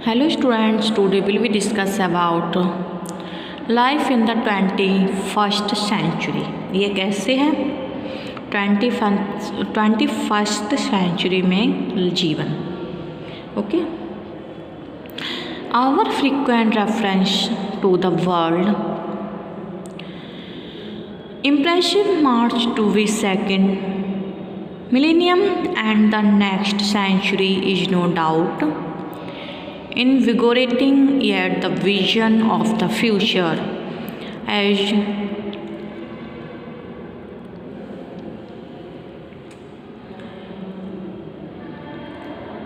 Hello students, today we will discuss about life in the 21st century. ये कैसे है 21st century में जीवन. Okay. Our frequent reference to the world, impressive march to the second millennium and the next century is no doubt invigorating, yet the vision of the future as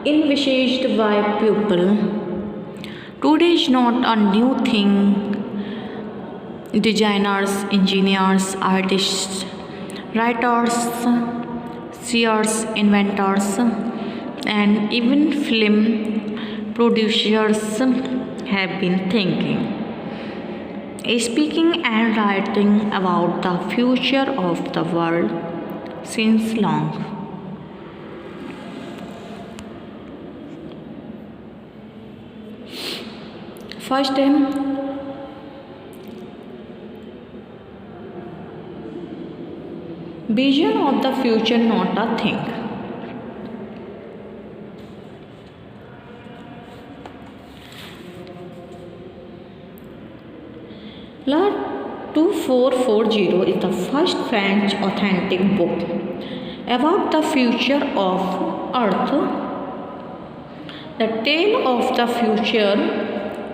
envisaged by people today is not a new thing. Designers, engineers, artists, writers, seers, inventors, and even film producers have been thinking, speaking and writing about the future of the world since long. First time, vision of the future, not a thing. La 2440 is the first French authentic book about the future of Earth. The Tale of the Future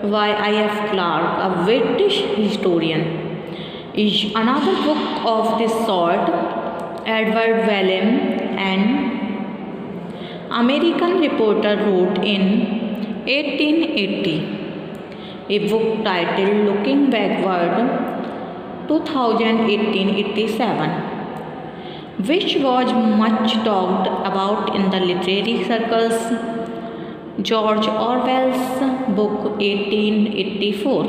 by I.F. Clarke, a British historian, is another book of this sort. Edward Vellum, an American reporter, wrote in 1880 a book titled Looking Backward 2018-87, which was much talked about in the literary circles. George Orwell's book 1884,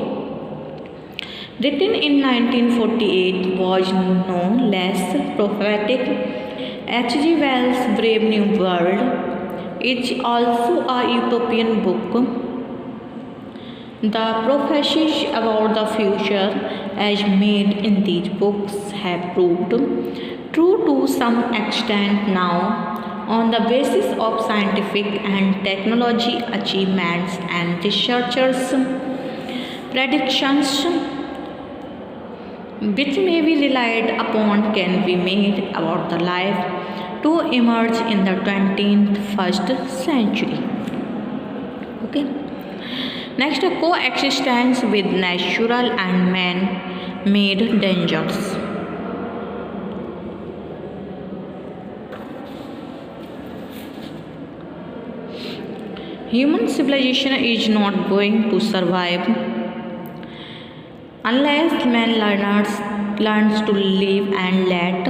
written in 1948, was no less prophetic. H.G. Wells' Brave New World is also a utopian book. The prophecies about the future as made in these books have proved true to some extent now on the basis of scientific and technology achievements, and researchers' predictions which may be relied upon can be made about the life to emerge in the 21st century. Okay. Next, coexistence with natural and man-made dangers. Human civilization is not going to survive unless man learns to live and let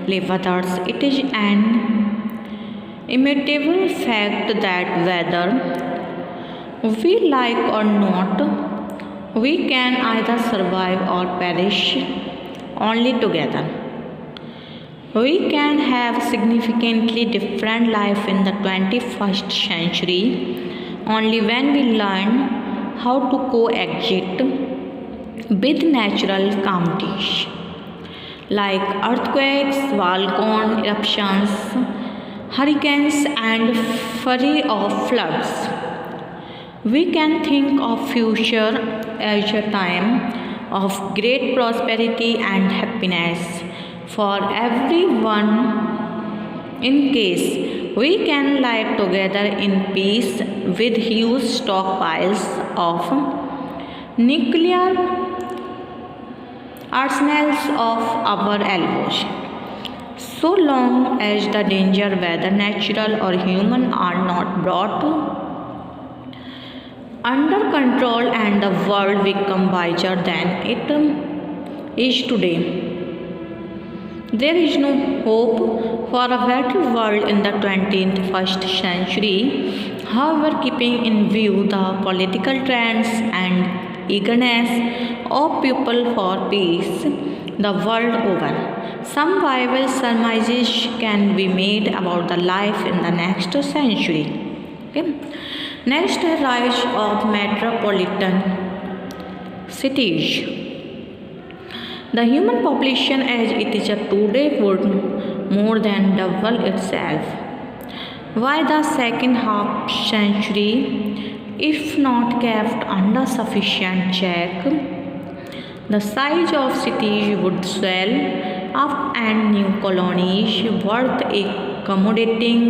live others. It is an immutable fact that whether we like or not, we can either survive or perish only together. We can have significantly different life in the 21st century only when we learn how to coexist with natural calamities like earthquakes, volcano eruptions, hurricanes, and fury of floods. We can think of future as a time of great prosperity and happiness for everyone in case we can live together in peace with huge stockpiles of nuclear arsenals of our elbows. So long as the danger, whether natural or human, are not brought under control and the world become wiser than it is today, there is no hope for a better world in the 21st century. However, keeping in view the political trends and eagerness of people for peace the world over, some viable surmises can be made about the life in the next century. Okay. Next, rise of metropolitan cities. The human population as it is today would more than double itself by the second half century if not kept under sufficient check. The size of cities would swell up and new colonies worth accommodating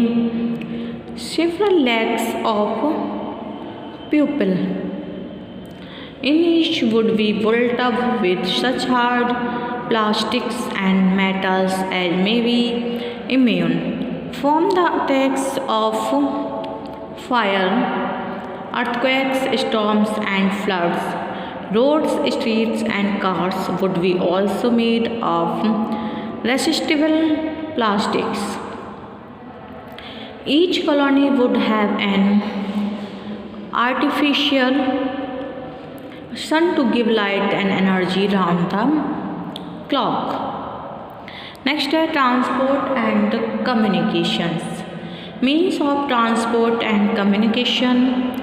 several lakhs of people in each would be built up with such hard plastics and metals as may be immune from the attacks of fire, earthquakes, storms, and floods. Roads, streets, and cars would be also made of resistible plastics. Each colony would have an artificial sun to give light and energy round the clock. Next, transport and communications. Means of transport and communication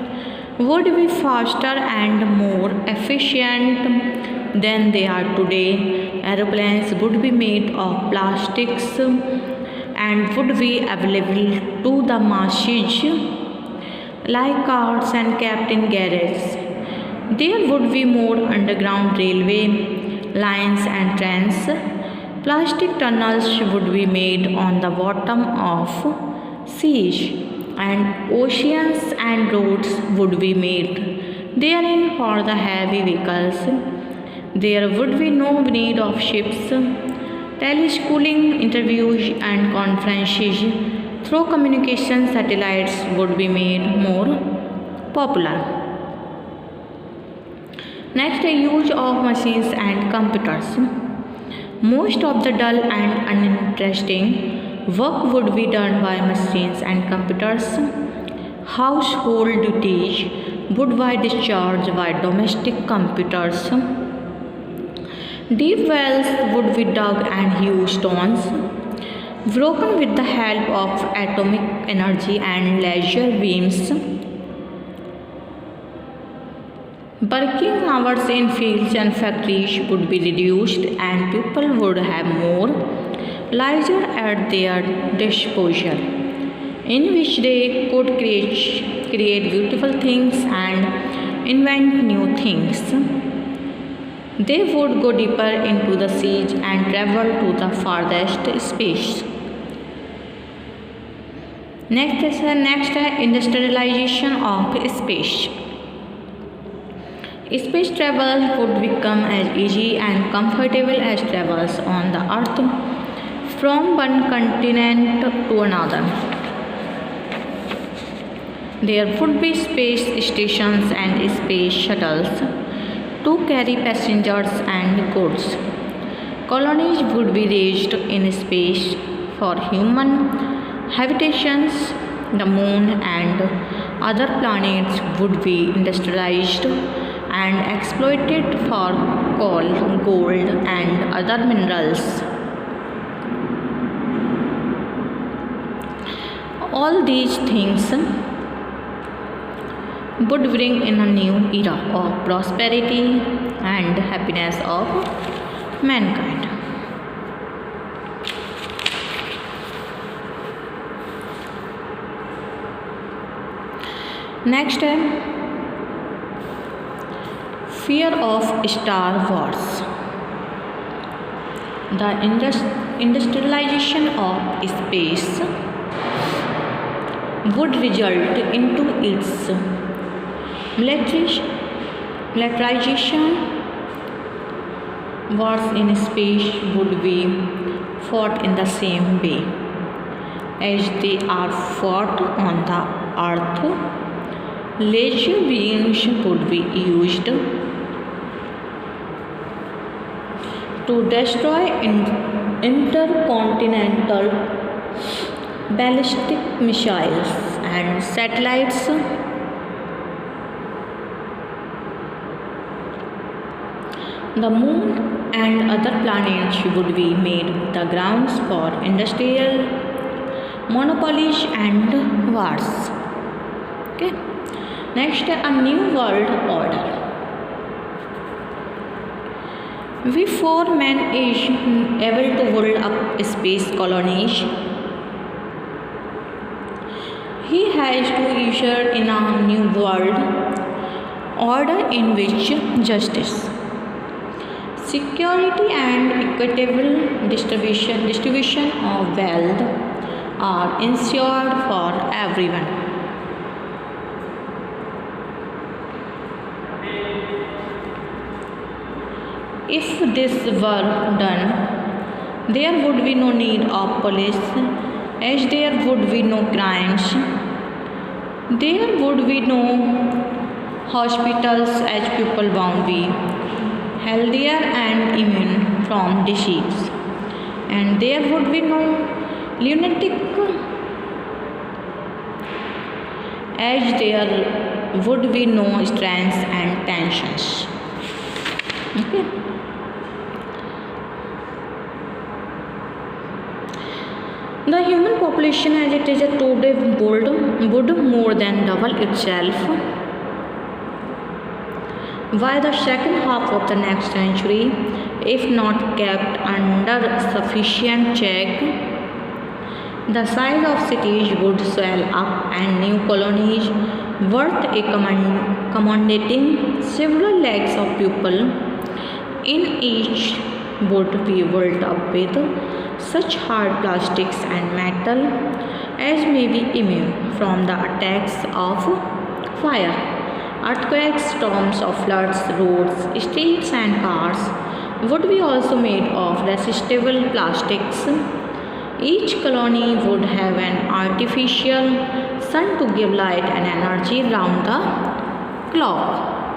would be faster and more efficient than they are today. Aeroplanes would be made of plastics and would be available to the masses like cars and kept in garages. There would be more underground railway lines and trains. Plastic tunnels would be made on the bottom of seas, and oceans and roads would be made therein for the heavy vehicles. There would be no need of ships. Teleschooling, interviews, and conferences through communication satellites would be made more popular. Next, use of machines and computers. Most of the dull and uninteresting work would be done by machines and computers. Household duties would be discharged by domestic computers. Deep wells would be dug and huge stones broken with the help of atomic energy and laser beams. Working hours in fields and factories would be reduced and people would have more leisure at their disposal, in which they could create beautiful things and invent new things. They would go deeper into the seas and travel to the farthest space. Next is industrialization of space. Space travel would become as easy and comfortable as travels on the earth from one continent to another. There would be space stations and space shuttles to carry passengers and goods. Colonies would be raised in space for human habitations. The moon and other planets would be industrialized and exploited for coal, gold, and other minerals. All these things would bring in a new era of prosperity and happiness of mankind. Next, fear of Star Wars. The industrialization of space would result into its militarization. Wars in space would be fought in the same way as they are fought on the earth. Laser beams would be used to destroy intercontinental ballistic missiles and satellites. The moon and other planets would be made the grounds for industrial monopolies and wars. Okay. Next, a new world order. Before man is able to build up space colonies, he has to usher in a new world order in which justice, security, and equitable distribution of wealth are ensured for everyone. If this were done, there would be no need of police, as there would be no crimes. There would be no hospitals, as people would be healthier and immune from disease. And there would be no lunatic, as there would be no stress and tensions. Okay. The human population as it is today would more than double itself by the second half of the next century if not kept under sufficient check. The size of cities would swell up and new colonies worth accommodating several lakhs of people in each would be built up with such hard plastics and metal as may be immune from the attacks of fire, earthquakes, storms, of floods. Roads, streets, and cars would be also made of resistible plastics. Each colony would have an artificial sun to give light and energy round the clock.